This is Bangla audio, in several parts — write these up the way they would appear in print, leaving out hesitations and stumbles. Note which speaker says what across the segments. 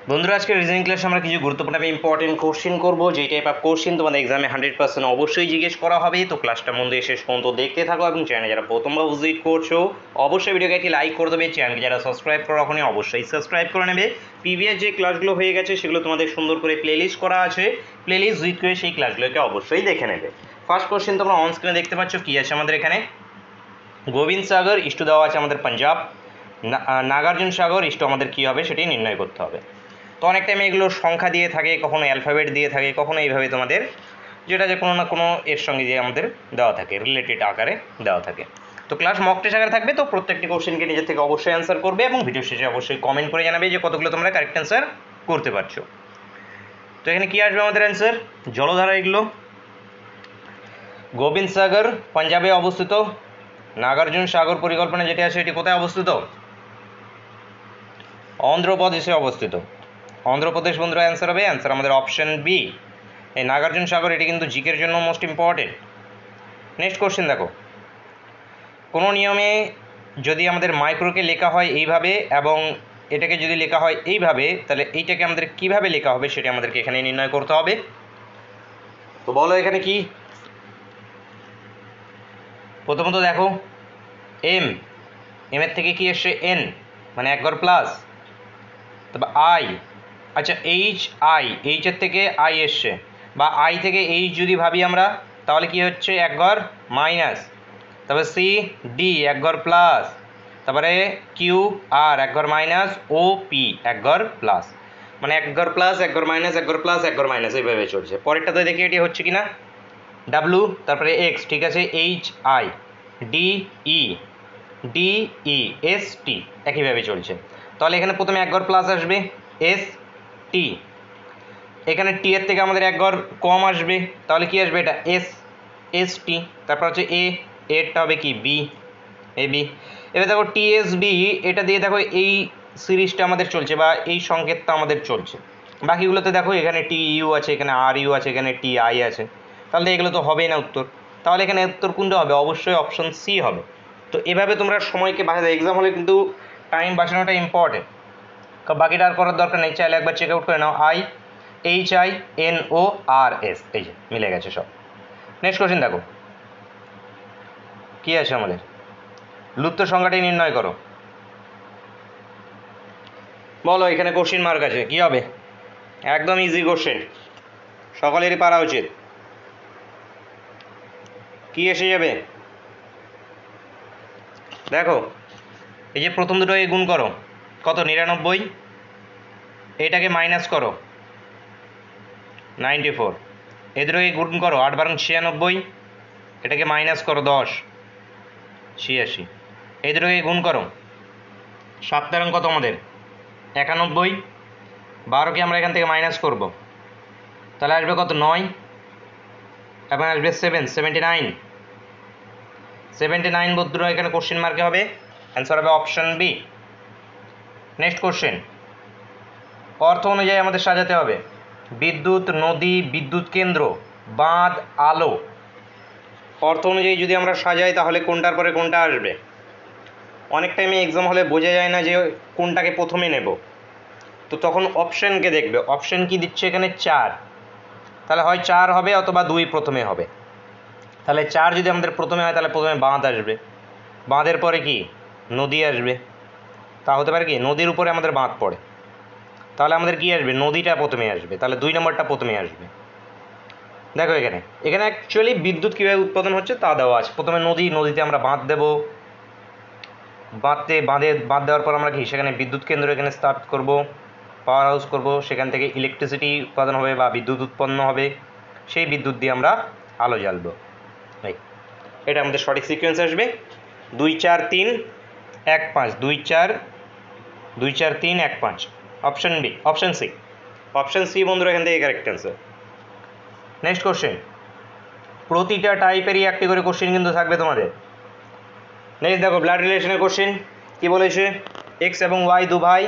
Speaker 1: বন্ধুরা, আজকে রিজনিং ক্লাসে আমরা কিছু গুরুত্বপূর্ণ ইম্পর্টেন্ট কোশ্চেন করবো, যেই টাইপ অফ কোশ্চেন তোমাদের এক্সামে 100% অবশ্যই জিজ্ঞেস করা হবে। তো ক্লাসটা মন দিয়ে শেষ পর্যন্ত দেখতে থাকো, এবং চ্যানেলে যারা প্রথমবার ভিজিট করছো অবশ্যই ভিডিওকে একটি লাইক করে দেবে। চ্যানেলকে যারা সাবস্ক্রাইব করা এখনই অবশ্যই সাবস্ক্রাইব করে নেবে। প্রিভিয়াস যে ক্লাসগুলো হয়ে গেছে সেগুলো তোমাদের সুন্দর করে প্লেলিস্ট করা আছে, প্লেলিস্ট ভিজিট করে সেই ক্লাসগুলোকে অবশ্যই দেখে নেবে। ফার্স্ট কোশ্চেন তোমরা অন স্ক্রিনে দেখতে পাচ্ছ, কী আছে আমাদের এখানে। গোবিন্দ সাগর ইস্টু দেওয়া আছে আমাদের পাঞ্জাব, নাগার্জুন সাগর ইস্টু আমাদের কী হবে সেটি নির্ণয় করতে হবে। তো অনেক টাইমে এগুলো সংখ্যা দিয়ে থাকে, কখনো অ্যালফাবেট দিয়ে থাকে, কখনো এইভাবে তোমাদের যেটা যে কোনো না কোনো এর সঙ্গে দিয়ে আমাদের দেওয়া থাকে, রিলেটেড আকারে দেওয়া থাকে। তো ক্লাস মক টেস্ট আকারে থাকবে, তো প্রত্যেকটি কোশ্চেনকে নিজের থেকে অবশ্যই অ্যান্সার করবে, এবং ভিডিও শেষে অবশ্যই কমেন্ট করে জানাবে যে কতগুলো তোমরা কারেক্ট অ্যান্সার করতে পারছো। তো এখানে কী আসবে আমাদের অ্যান্সার, জলধারা এগুলো। গোবিন্দ সাগর পাঞ্জাবে অবস্থিত, নাগার্জুন সাগর পরিকল্পনা যেটি আছে এটি কোথায় অবস্থিত, অন্ধ্রপ্রদেশে অবস্থিত। অন্ধ্রপ্রদেশ বন্ধুরা অ্যান্সার হবে, অ্যান্সার আমাদের অপশন বি। এই নাগার্জুন সাগর এটি কিন্তু জিকের জন্য মোস্ট ইম্পর্টেন্ট। নেক্সট কোশ্চেন দেখো, কোনো নিয়মে যদি আমাদের মাইক্রোকে লেখা হয় এইভাবে এবং এটাকে যদি লেখা হয় এইভাবে, তাহলে এইটাকে আমাদের কিভাবে লেখা হবে সেটা আমাদেরকে এখানে নির্ণয় করতে হবে। তো বলো এখানে কি, প্রথমত দেখো এম, এর থেকে কি এসছে এন, মানে এক ঘর প্লাস। তবে আই, আচ্ছা এইচের থেকে আই এসছে, বা আই থেকে এইচ যদি ভাবি আমরা, তাহলে কি হচ্ছে এক ঘর মাইনাস। তারপরে সি ডি এক ঘর প্লাস, তারপরে কিউ আর এক ঘর মাইনাস, ও পি এক ঘর প্লাস, মানে এক ঘর প্লাস এক ঘর মাইনাস এক ঘর প্লাস এক ঘর মাইনাস এইভাবে চলছে। পরেরটাতে দেখি এটি হচ্ছে কি না, ডাব্লু তারপরে এক্স, ঠিক আছে, H I D E D E S T একইভাবে চলছে। তাহলে এখানে প্রথমে এক ঘর প্লাস আসবে এস টি, এখানে টি এর থেকে আমাদের এক ঘর কম আসবে, তাহলে কি আসবে এটা এস এস টি, তারপর হচ্ছে এরটা হবে কি বি, এ বি। এবার দেখো টি এস বি, এটা দিয়ে দেখো এই সিরিজটা আমাদের চলছে বা এই সংকেতটা আমাদের চলছে। বাকিগুলোতে দেখো এখানে টি ইউ আছে, এখানে আর ইউ আছে, এখানে টি আই আছে, তাহলে এগুলো তো হবেই না উত্তর। তাহলে এখানে উত্তর কোনটা হবে, অবশ্যই অপশন সি হবে। তো এভাবে তোমরা সময়কে বাঁচাতে, এক্সাম হলে কিন্তু টাইম বাঁচানোটা ইম্পর্টেন্ট। বাকিটা আর করার দরকার নেই, চাইলে একবার চেক আউট করে নাও। I H I N O R S, এই যে মিলে গেছে সব। নেক্সট কোশ্চেন দেখো কী আছে আমাদের, লুপ্ত সংখ্যাটি নির্ণয় করো। বলো এখানে কোশ্চেন মার্ক আছে, কী হবে, একদম ইজি কোশ্চেন, সকলেরই পারা উচিত। কি এসে যাবে দেখো, এই যে প্রথম দুটোকে গুণ করো, কত 99, এটাকে মাইনাস করো 94, এই দুটোকে গুণ করো 8 বারং 96, এটাকে মাইনাস করো 10 86, এই দুটোকে গুণ করো 7 তেরং কত আমাদের 91, 12কে আমরা এখান থেকে মাইনাস করব, তাহলে আসবে কত 9, এবং আসবে 79 বন্ধুরা এখানে কোশ্চেন মার্কে হবে, অ্যান্সার হবে অপশন বি। নেক্সট কোশ্চেন, অর্থ অনুযায়ী আমাদের সাজাতে হবে। বিদ্যুৎ, নদী, বিদ্যুৎ কেন্দ্র, বাঁধ, আলো, অর্থ অনুযায়ী যদি আমরা সাজাই তাহলে কোনটার পরে কোনটা আসবে। অনেক টাইমে এক্সাম হলে বোঝা যায় না যে কোনটাকে প্রথমে নেব, তো তখন অপশানকে দেখবে, অপশান কি দিচ্ছে এখানে 4, তাহলে হয় 4 হবে অথবা 2 প্রথমে হবে। তাহলে 4 যদি আমাদের প্রথমে হয় তাহলে প্রথমে বাঁধ আসবে, বাঁধের পরে কি নদী আসবে, তা হতে পারে কি নদীর উপরে আমাদের বাঁধ পড়ে, তাহলে আমাদের কি আসবে নদীটা প্রথমে আসবে, তাহলে 2 নম্বরটা প্রথমে আসবে। দেখো এখানে এখানে অ্যাকচুয়ালি বিদ্যুৎ কীভাবে উৎপাদন হচ্ছে তা দেওয়া আছে। প্রথমে নদীতে আমরা বাঁধ দেবো, বাঁধ দেওয়ার পর আমরা কি সেখানে বিদ্যুৎ কেন্দ্র এখানে স্থাপিত করব, পাওয়ার হাউস করব, সেখান থেকে ইলেকট্রিসিটি উৎপাদন হবে বা বিদ্যুৎ উৎপন্ন হবে, সেই বিদ্যুৎ দিয়ে আমরা আলো জ্বালবো। এটা আমাদের সঠিক সিকোয়েন্স আসবে 2 4 3 1 5, 2 4 3 1 5, option B, option C, option C বন্ধুরা এখান থেকে কারেক্ট অ্যান্সার। নেক্সট কোশ্চেন, প্রতিটা টাইপেরই একটি করে কোশ্চেন কিন্তু থাকবে তোমাদের। নেক্সট দেখো ব্লাড রিলেশনের কোশ্চেন, কি বলেছে, এক্স এবং ওয়াই দু ভাই,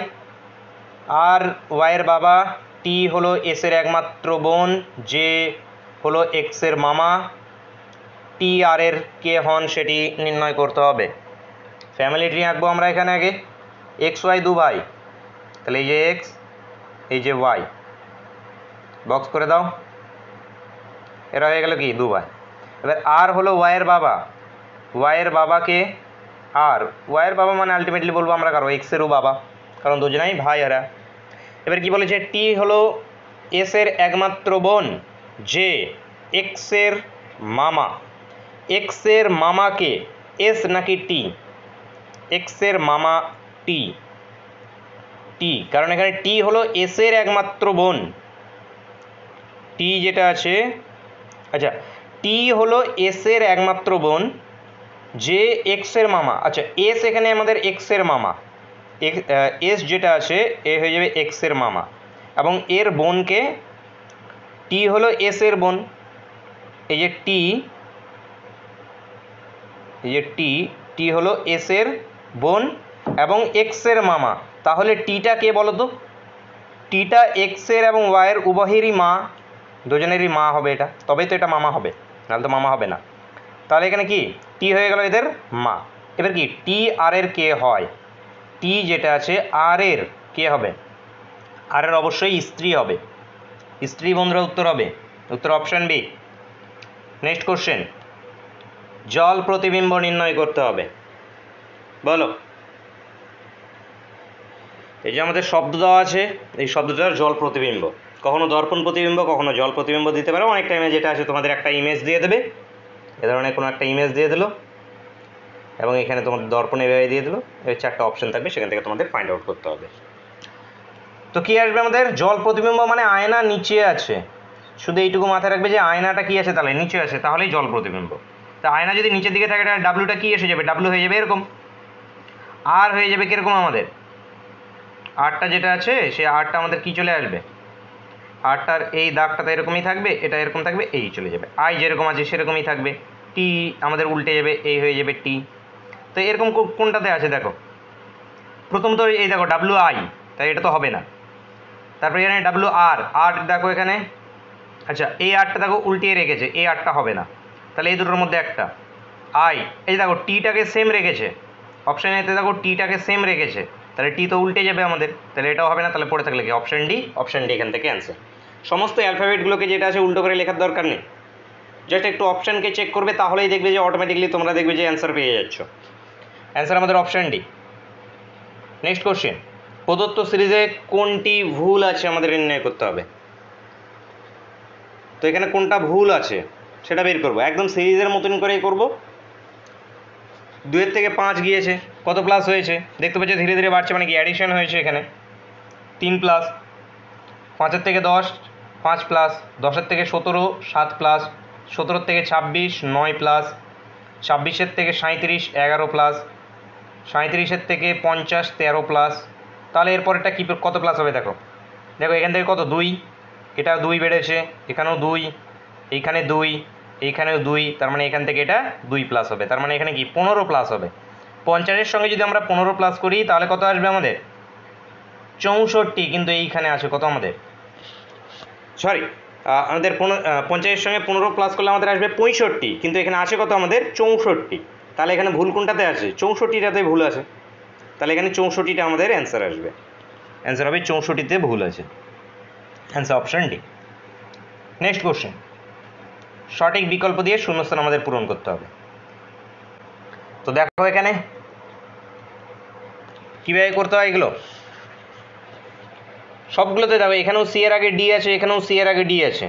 Speaker 1: আর ওয়াইয়ের বাবা, টি হলো এসের একমাত্র বোন, যে হলো এক্সের মামা, টি আর এর কে হন সেটি নির্ণয় করতে হবে। ফ্যামিলি ট্রি আঁকবো আমরা এখানে আগে, এক্স ওয়াই দু ভাই, তাহলে এই যে এক্স এই যে ওয়াই, বক্স করে দাও, এরা হয়ে গেল কি 2 ভাই। এবার আর হলো ওয়াইয়ের বাবা, ওয়াইয়ের বাবাকে আর, ওয়াইয়ের বাবা মানে আলটিমেটলি বলবো আমরা কারো এক্সেরও বাবা, কারণ দুজনাই ভাই এরা। এবার কি বলেছে, টি হলো এসের একমাত্র বোন যে এক্সের মামা। এক্সের মামাকে এস নাকি টি? এক্সের মামা টি, টি, কারণ এখানে টি হলো এসের একমাত্র বোন। টি যেটা আছে, আচ্ছা টি হলো এসের একমাত্র বোন যে এক্সের মামা। আচ্ছা এস এখানে আমাদের এক্সের মামা, এস যেটা আছে এ হয়ে যাবে এক্সের মামা, এবং এর বোনকে, টি হলো এস এর বোন, এই যে টি, এই যে টি, টি হলো এস এর বোন এবং এক্সের মামা। তাহলে টিটা কে বলো তো? টিটা এক্সের এবং ওয়াইয়ের উভয়েরই মা, দুজনেরই মা হবে এটা, তবেই তো এটা মামা হবে, নাহলে তো মামা হবে না। তাহলে এখানে কি টি হয়ে গেল এদের মা। এবার কি টি আর এর কে হয়? টি যেটা আছে আর এর কে হবে? আর এর অবশ্যই স্ত্রী হবে। স্ত্রী বন্ধুরা উত্তর হবে, উত্তর অপশান বি। নেক্সট কোশ্চেন, জল প্রতিবিম্ব নির্ণয় করতে হবে, বলো। এই যে আমাদের শব্দ দেওয়া আছে, এই শব্দটার জল প্রতিবিম্ব, কখনো দর্পণ প্রতিবিম্ব, কখনো জল প্রতিবিম্ব দিতে পারো। অনেক টাইমে যেটা আছে তোমাদের একটা ইমেজ দিয়ে দেবে, এ ধরনের কোনো একটা ইমেজ দিয়ে দিল এবং এখানে তোমাদের দর্পণ এভাবে দিয়ে দিল, এর 4টা অপশন থাকবে, সেখান থেকে তোমাদের ফাইন্ড আউট করতে হবে। তো কি আসবে আমাদের? জল প্রতিবিম্ব মানে আয়না নিচে আছে, শুধু এইটুকু মাথায় রাখবে যে আয়নাটা কি আছে, তাহলে নিচে আছে, তাহলেই জল প্রতিবিম্ব। তা আয়না যদি নিচের দিকে থাকে তাহলে ডাব্লুটা কি এসে যাবে? ডাব্লু হয়ে যাবে এরকম, আর হয়ে যাবে কীরকম আমাদের আরটা যেটা আছে, সে আরটা আমাদের কি চলে আসবে, আরটার এই দাগটা তো এরকমই থাকবে, এটা এরকম থাকবে, এই চলে যাবে। আই যেরকম আছে সেরকমই থাকবে, টি আমাদের উল্টে যাবে, এই হয়ে যাবে টি। তো এরকম কোনটাতে আছে দেখো, প্রথমত এই দেখো ডাব্লু আই, তাই এটা তো হবে না। তারপরে এখানে ডাব্লু আর, আর দেখো এখানে, আচ্ছা এই আরটা দেখো উল্টিয়ে রেখেছে, এই আরটা হবে না, তাহলে এই দুটোর মধ্যে একটা। আই, এই দেখো টিটাকে সেম রেখেছে, অপশান এতে দেখো টিটাকে সেম রেখেছে, তাহলে টি তো উল্টে যাবে আমাদের, তাহলে এটাও হবে না, তাহলে পড়ে থাকলে কি অপশান ডি, অপশান ডি এখান থেকে অ্যান্সার। সমস্ত অ্যালফাবেটগুলোকে যেটা আছে উল্টো করে লেখার দরকার নেই, জাস্ট একটু অপশানকে চেক করবে, তাহলেই দেখবে যে অটোমেটিকলি তোমরা দেখবে যে অ্যান্সার পেয়ে যাচ্ছ। অ্যান্সার আমাদের অপশান ডি। নেক্সট কোশ্চেন, প্রদত্ত সিরিজে কোনটি ভুল আছে আমাদের নির্ণয় করতে হবে। তো এখানে কোনটা ভুল আছে সেটা বের করবো, একদম সিরিজের মতন করেই করবো। 2 থেকে 5 গিয়েছে, কত প্লাস হয়েছে দেখতে পাচ্ছ, ধীরে ধীরে বাড়ছে, মানে কি অ্যাডিশন হয়েছে এখানে 3 প্লাস। 5 থেকে 10 5 প্লাস, 10 থেকে 17 7 প্লাস, 17 থেকে 26 9 প্লাস, 26 থেকে 37 11 প্লাস, 37 থেকে 50 13 প্লাস। তাহলে এরপরেরটা কী কত প্লাস হবে দেখো, দেখো এখান থেকে কত 2, এটা 2 বেড়েছে, এখানেও 2, এইখানে 2, এইখানেও 2, তার মানে এখান থেকে এটা 2 প্লাস হবে, তার মানে এখানে কি 15 প্লাস হবে। 50-এর সঙ্গে যদি আমরা 15 প্লাস করি তাহলে কত আসবে আমাদের 64, কিন্তু এইখানে আছে কত আমাদের, সরি আমাদের 50-এর সঙ্গে 15 প্লাস করলে আমাদের আসবে 65, কিন্তু এখানে আছে কত আমাদের 64। তাহলে এখানে ভুল কোনটাতে আছে? 64টাতে ভুল আছে, তাহলে এখানে 64টা আমাদের অ্যান্সার আসবে, অ্যান্সার হবে 64তে ভুল আছে, answer option D. Next question, সঠিক বিকল্প দিয়ে শূন্যস্থান আমাদের পূরণ করতে হবে। তো দেখো এখানে কীভাবে করতে হয় এগুলো, সবগুলোতে দেখো এখানেও সি এর আগে ডি আছে, এখানেও সি এর আগে ডি আছে,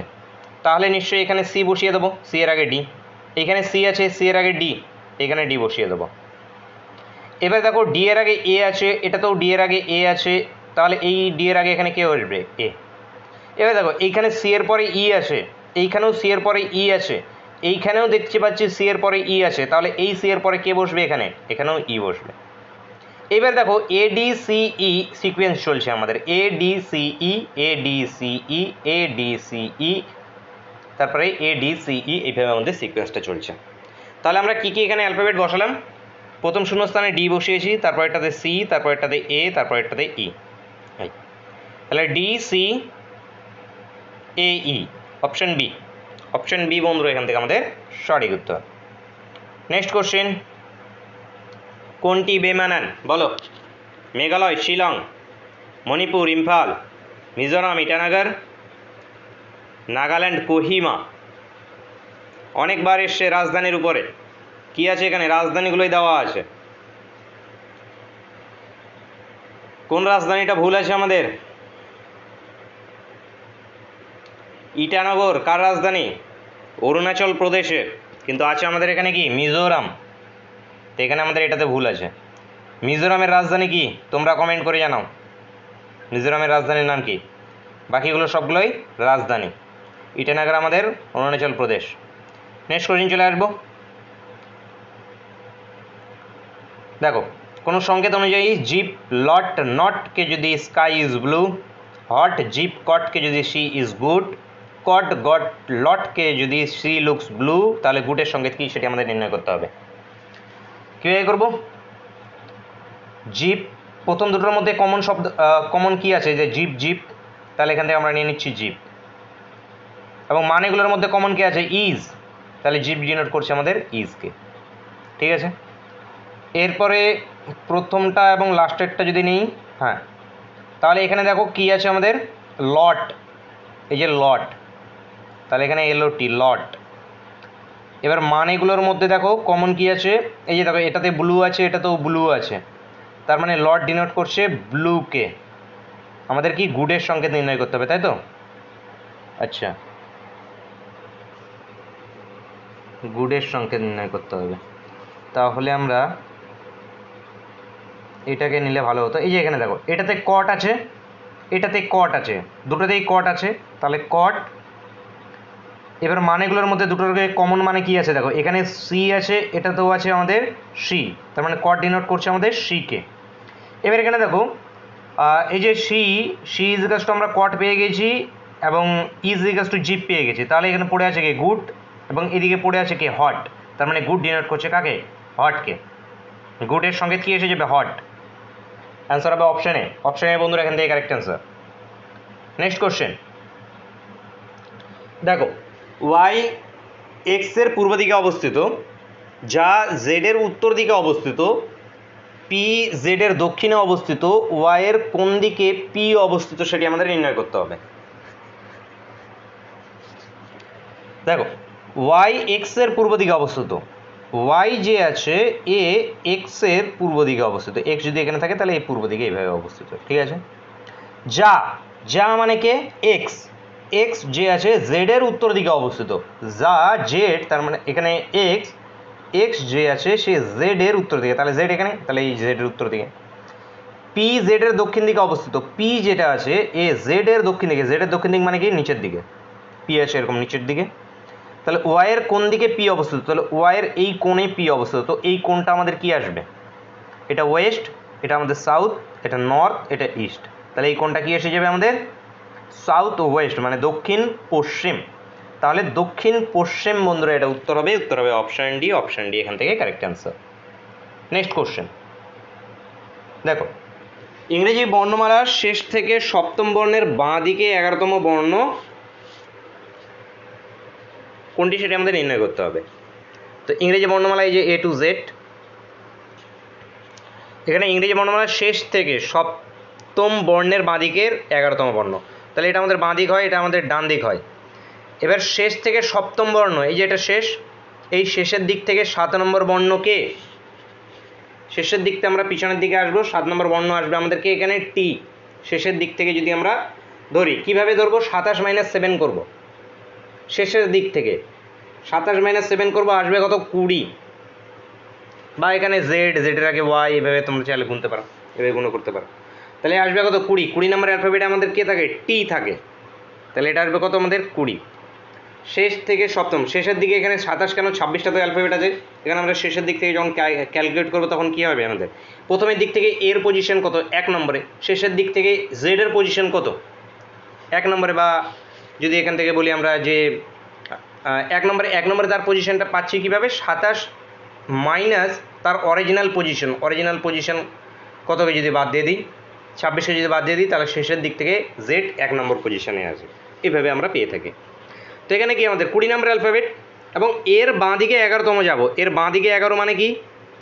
Speaker 1: তাহলে নিশ্চয়ই এখানে সি বসিয়ে দেবো, সি এর আগে ডি, এখানে সি আছে, সি এর আগে ডি, এখানে ডি বসিয়ে দেবো। এবার দেখো ডি এর আগে এ আছে, এটাতেও ডি এর আগে এ আছে, তাহলে এই ডি এর আগে এখানে কে আসবে? এ। এবার দেখো এইখানে সি এর পরে ই আছে, এইখানেও সি এর পরে ই আছে, এইখানেও দেখতে পাচ্ছি সি এর পরে ই আছে, তাহলে এই সি এর পরে কে বসবে? এখানে, এখানেও ই বসবে। এবার দেখো A D C E sequence চলছে আমাদের, A D C E, A D C E, A D C E, তারপরে এ ডি সি ই, এইভাবে আমাদের সিকোয়েন্সটা চলছে। তাহলে আমরা কী কী এখানে অ্যালফাবেট বসালাম, প্রথম শূন্যস্থানে ডি বসিয়েছি, তারপর এটাতে সি, তারপর এটাতে এ, তারপর এটাতে ই, তাহলে ডি সি এ ই, অপশান বি, অপশান বি বন্ধুরা এখান থেকে আমাদের সঠিক উত্তর। নেক্সট কোশ্চেন, কোনটি বেমানান বলো? মেঘালয়, শিলং, মণিপুর, ইম্ফল, মিজোরাম ইটানগর, নাগাল্যান্ড কোহিমা। অনেকবার এসছে রাজধানীর উপরে। কি আছে এখানে? রাজধানীগুলোই দেওয়া আছে। কোন রাজধানীটা ভুল আছে আমাদের? ইটানগর কার রাজধানী? অরুণাচল প্রদেশে, কিন্তু আছে আমাদের এখানে কি মিজোরাম। তো এখানে আমাদের এটাতে ভুল আছে। মিজোরামের রাজধানী কি তোমরা কমেন্ট করে জানাও। মিজোরামের রাজধানীর নাম কি? বাকিগুলো সবগুলোই রাজধানী। ইটানগর আমাদের অরুণাচল প্রদেশ। নেক্সট কোশ্চেন চলে আসবো। দেখো, কোনো সংকেত অনুযায়ী জিপ লট নটকে যদি sky is blue, hot zip কটকে যদি sea is good, cot got লটকে যদি সি লুকস ব্লু, তাহলে গুডের সংকেত কি সেটি আমাদের নির্ণয় করতে হবে। কীভাবে করব? জিপ, প্রথম দুটোর মধ্যে কমন শব্দ কমন কি আছে? যে জিপ জিপ, তাহলে এখান থেকে আমরা নিয়ে নিচ্ছি জিপ। এবং মানেগুলোর মধ্যে কমন কি আছে? ইজ, তাহলে জিপ ডিনোট করছে আমাদের ইজকে। ঠিক আছে, এরপরে প্রথমটা এবং লাস্টেরটা যদি নিই, হ্যাঁ, তাহলে এখানে দেখো কি আছে আমাদের? লট, এই যে লট, তাহলে এখানে এলওটি লট। এবার মানেগুলোর মধ্যে দেখো কমন কি আছে? এই যে দেখো, এটাতে ব্লু আছে, এটাতেও ব্লু আছে, তার মানে লট ডিনোট করছে ব্লুকে। আমাদের কি গুডের সংকেত নির্ণয় করতে হবে, তাই তো? আচ্ছা, গুডের সংকেত নির্ণয় করতে হবে। তাহলে আমরা এটাকে নিলে ভালো হতো। এই যে এখানে দেখো, এটাতে কট আছে, এটাতে কট আছে, দুটোতেই কট আছে, তাহলে কট। এবার মানেগুলোর মধ্যে দুটোর কমন মানে কি আছে? দেখো, এখানে সি আছে, এটাতেও আছে আমাদের সি, তার মানে কট ডিনোট করছে আমাদের সিকে। এবার এখানে দেখো, এই যে সি ইজ ইকাস টু আমরা কট পেয়ে গেছি এবং ইজ ইকাস টু জিপ পেয়ে গেছি, তাহলে এখানে পড়ে আছে কি গুড, এবং এদিকে পড়ে আছে কি হট, তার মানে গুড ডিনোট করছে কাকে? হটকে। গুডের সঙ্গে কি এসে যাবে? হট। অ্যান্সার হবে অপশানে। অপশানে বন্ধুরা এখান থেকে কারেক্ট অ্যান্সার। নেক্সট কোশ্চেন দেখো, ওয়াই এক্সের পূর্ব দিকে অবস্থিত, যা জেডের উত্তর দিকে অবস্থিত, পি জেডের দক্ষিণে অবস্থিত, ওয়াইয়ের কোন দিকে পি অবস্থিত সেটি আমাদের নির্ণয় করতে হবে। দেখো, ওয়াই এক্সের পূর্ব দিকে অবস্থিত, ওয়াই যে আছে এ এক্সের পূর্ব দিকে অবস্থিত, এক্স যদি এখানে থাকে তাহলে এই পূর্ব দিকে এইভাবে অবস্থিত। ঠিক আছে, যা, যা মানে কে? এক্স, এক্স যে আছে জেডের উত্তর দিকে অবস্থিত, যা জেড, তার মানে এখানে এক্স, এক্স যে আছে সে জেডের উত্তর দিকে, তাহলে জেড এখানে, তাহলে এই জেডের উত্তর দিকে। পি জেডের দক্ষিণ দিকে অবস্থিত, পি যেটা আছে এ জেডের দক্ষিণ দিকে, জেডের দক্ষিণ দিক মানে কি? নিচের দিকে, পি আছে এরকম নিচের দিকে। তাহলে ওয়াইয়ের কোন দিকে পি অবস্থিত? তাহলে ওয়াইয়ের এই কোণে পি অবস্থিত, তো এই কোণটা আমাদের কি আসবে? এটা ওয়েস্ট, এটা আমাদের সাউথ, এটা নর্থ, এটা ইস্ট, তাহলে এই কোণটা কি এসে যাবে আমাদের? সাউথ ওয়েস্ট, মানে দক্ষিণ পশ্চিম। তাহলে দক্ষিণ পশ্চিম বন্ধুরা এটা উত্তর হবে। উত্তর হবে অপশান ডি। অপশান ডি এখান থেকে কারেক্ট অ্যান্সার। নেক্সট কোশ্চেন দেখো, ইংরেজি বর্ণমালার শেষ থেকে সপ্তম বর্ণের বাঁ দিকে 11তম বর্ণ কোনটি সেটা আমাদের নির্ণয় করতে হবে। তো ইংরেজি বর্ণমালায় যে এ টু জেড, এখানে ইংরেজি বর্ণমালার শেষ থেকে সপ্তম বর্ণের বাঁ দিকের 11তম বর্ণ, তাহলে এটা আমাদের বাঁ দিক হয়, এটা আমাদের ডান দিক হয়। এবার শেষ থেকে সপ্তম বর্ণ, এই যে এটা শেষ, এই শেষের দিক থেকে 7 নম্বর বর্ণকে, শেষের দিক থেকে আমরা পিছনের দিকে আসবো, 7 নম্বর বর্ণ আসবে আমাদেরকে এখানে টি। শেষের দিক থেকে যদি আমরা ধরি, কিভাবে ধরবো? 27 - 7 করব, শেষের দিক থেকে 27 - 7 করবো, আসবে কত? 20। বা এখানে জেড, জেডের আগে ওয়াই, এভাবে তোমরা চাইলে গুনতে পারো, এভাবে গুণ করতে পারো। তাহলে আসবে কত? 20। 20 নম্বর অ্যালফাবেটে আমাদের কে থাকে? টি থাকে, তাহলে এটা আসবে কত আমাদের? 20। শেষ থেকে সপ্তম, শেষের দিকে এখানে 27 কেন? 26টা তো অ্যালফাবেট আছে, এখানে আমরা শেষের দিক থেকে যখন ক্যালকুলেট করবো তখন কী হবে আমাদের? প্রথমের দিক থেকে এর পজিশন কত? 1 নম্বরে। শেষের দিক থেকে জেডের পজিশন কত? 1 নম্বরে। বা যদি এখান থেকে বলি আমরা যে 1 নম্বরে তার পজিশনটা পাচ্ছি কীভাবে? 27 মাইনাস তার অরিজিনাল পজিশন কতকে যদি বাদ দিয়ে দিই, 26কে যদি বাদ দিয়ে দিই, তাহলে শেষের দিক থেকে জেড 1 নম্বর পজিশনে আসে, এইভাবে আমরা পেয়ে থাকি। তো এখানে কি আমাদের 20 নম্বর অ্যালফাবেট, এবং এর বাঁ দিকে 11তম যাব। এর বাঁ দিকে 11 মানে কি?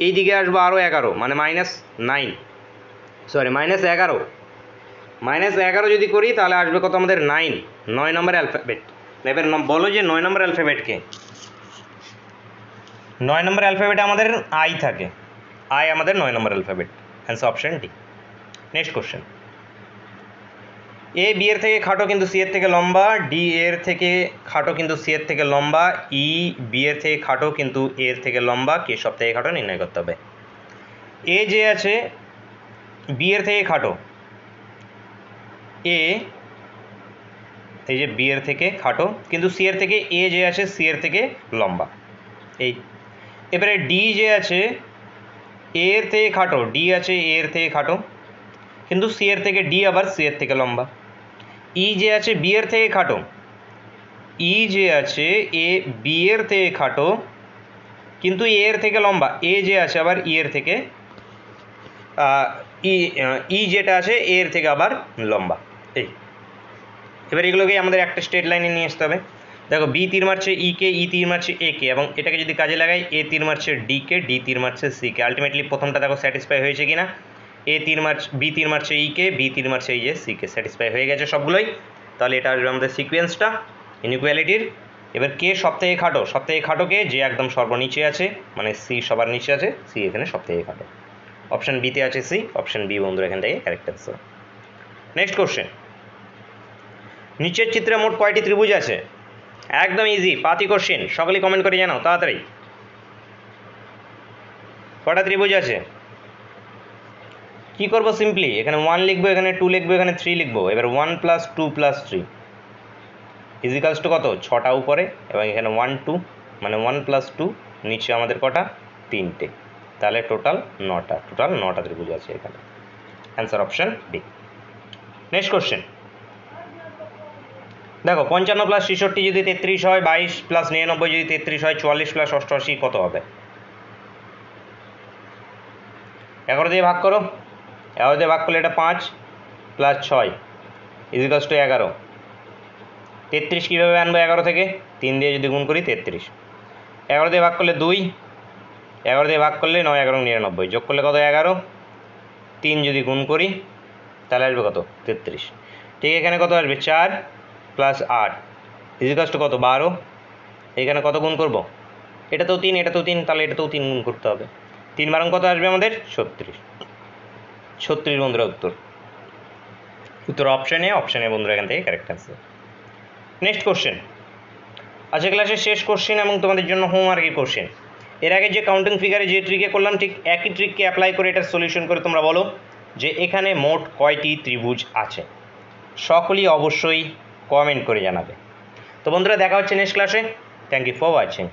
Speaker 1: এই দিকে আসবো আরও 11, মানে -9, সরি -11, -11 যদি করি তাহলে আসবে কত আমাদের 9, 9 নম্বর অ্যালফাবেট। এবার বলো যে 9 নম্বর অ্যালফাবেটকে। 9 নম্বর অ্যালফাবেটে আমাদের আই থাকে, আই আমাদের 9 নম্বর alphabet. Answer option D. Next question, A B এর থেকে খাটো কিন্তু সি এর থেকে লম্বা, ডি এর থেকে খাটো কিন্তু সি এর থেকে লম্বা, ই বি এর থেকে খাটো কিন্তু এ এর থেকে লম্বা, কে সব থেকে খাটো নির্ণয় করতে হবে। এ যে আছে বি এর থেকে খাটো, এ এই যে বি এর থেকে খাটো কিন্তু সি এর থেকে এ যে আছে সি এর থেকে লম্বা এই। এবারে ডি যে আছে এ এর থেকে খাটো, ডি আছে এ এর থেকে খাটো কিন্তু সি এর থেকে ডি আবার সি এর থেকে লম্বা। ই যে আছে বি এর থেকে খাটো, ই যে আছে এ বি এর থেকে খাটো কিন্তু এ এর থেকে লম্বা, এ যে আছে আবার ই এর থেকে ই যেটা আছে এ এর থেকে আবার লম্বা এই। এবার এগুলোকে আমাদের একটা স্ট্রেট লাইনে নিয়ে আসতে হবে। দেখো বি তীর মারছে ই কে, ই তীর মারছে এ কে, এবং এটাকে যদি কাজে লাগাই এ তীর মারছে ডি কে, ডি তীর মারছে সি কে। আলটিমেটলি প্রথমটা দেখো স্যাটিসফাই হয়েছে কিনা, এ তীর মারছে বি তীর মারছে ই কে, বি তীর মারছে এই যে সি কে, স্যাটিসফাই হয়ে গেছে সবগুলোই। তাহলে এটা আসবে আমাদের সিকোয়েন্সটা ইনইকুয়ালিটির। এবার কে সব থেকে খাটো, সব থেকে খাটো কে, যে একদম সর্বনিচে আছে মানে সি সবার নিচে আছে, সি এখানে সব থেকে খাটো। অপশন বিতে আছে সি, অপশন বি বন্ধুরা এখান থেকে কারেক্ট অ্যান্সার। নেক্সট কোশ্চেন, নিচের চিত্রে মোট কয়টি ত্রিভুজ আছে? একদম ইজি, পাতি কোশ্চেন, সকলেই কমেন্ট করে জানাও তাড়াতাড়ি। কটা ত্রিভুজ আছে? কি করব সিম্পলি, এখানে 1 লিখবো, এখানে 2 লিখবো, এখানে 3 লিখবো। এবার 1 + 2 + 3 ইজিক্যালস টু কত? 6টা উপরে, এবং এখানে 1 2 মানে 1 + 2 নিচে আমাদের কটা? 3টে। তাহলে টোটাল 9টা, টোটাল 9টা ত্রিভুজ আছে এখানে। Answer option B. Next question, দেখো 55 + 66 যদি 33 হয়, 22 + 99 যদি 33 হয়, 44 + 88 কত হবে? 11 দিয়ে ভাগ করো, 11 দিয়ে ভাগ করলে এটা 5 + 6 ইজিক্যালস টু 11। 33 কীভাবে আনবো 11 থেকে? 3 দিয়ে যদি গুণ করি 33। 11 দিয়ে ভাগ করলে 2, 11 দিয়ে ভাগ করলে 9 11 99, যোগ করলে কত? 11। 3 যদি গুণ করি তাহলে আসবে কত? 33। ঠিক এখানে কত আসবে? 4 + 8 ইজিক্যালস টু কত? 12। এখানে কত গুণ করব? এটাতেও 3, এটাতেও 3, তাহলে এটাতেও 3 গুণ করতে হবে। 3 বারং কত আসবে আমাদের? 36। 36 বন্ধুরা উত্তর। উত্তর অপশানে, অপশানে বন্ধুরা এখান থেকে কারেক্ট অ্যান্সার। নেক্সট কোশ্চেন, আজকে ক্লাসের শেষ কোশ্চেন এবং তোমাদের জন্য হোমওয়ার্কের কোশ্চেন। এর আগে যে কাউন্টিং ফিগারে যে ট্রিকে করলাম ঠিক একই ট্রিককে অ্যাপ্লাই করে এটার সলিউশন করে তোমরা বলো যে এখানে মোট কয়টি ত্রিভুজ আছে। সকলেই অবশ্যই কমেন্ট করে জানাবে। তো বন্ধুরা দেখা হচ্ছে নেক্সট ক্লাসে। Thank you for watching.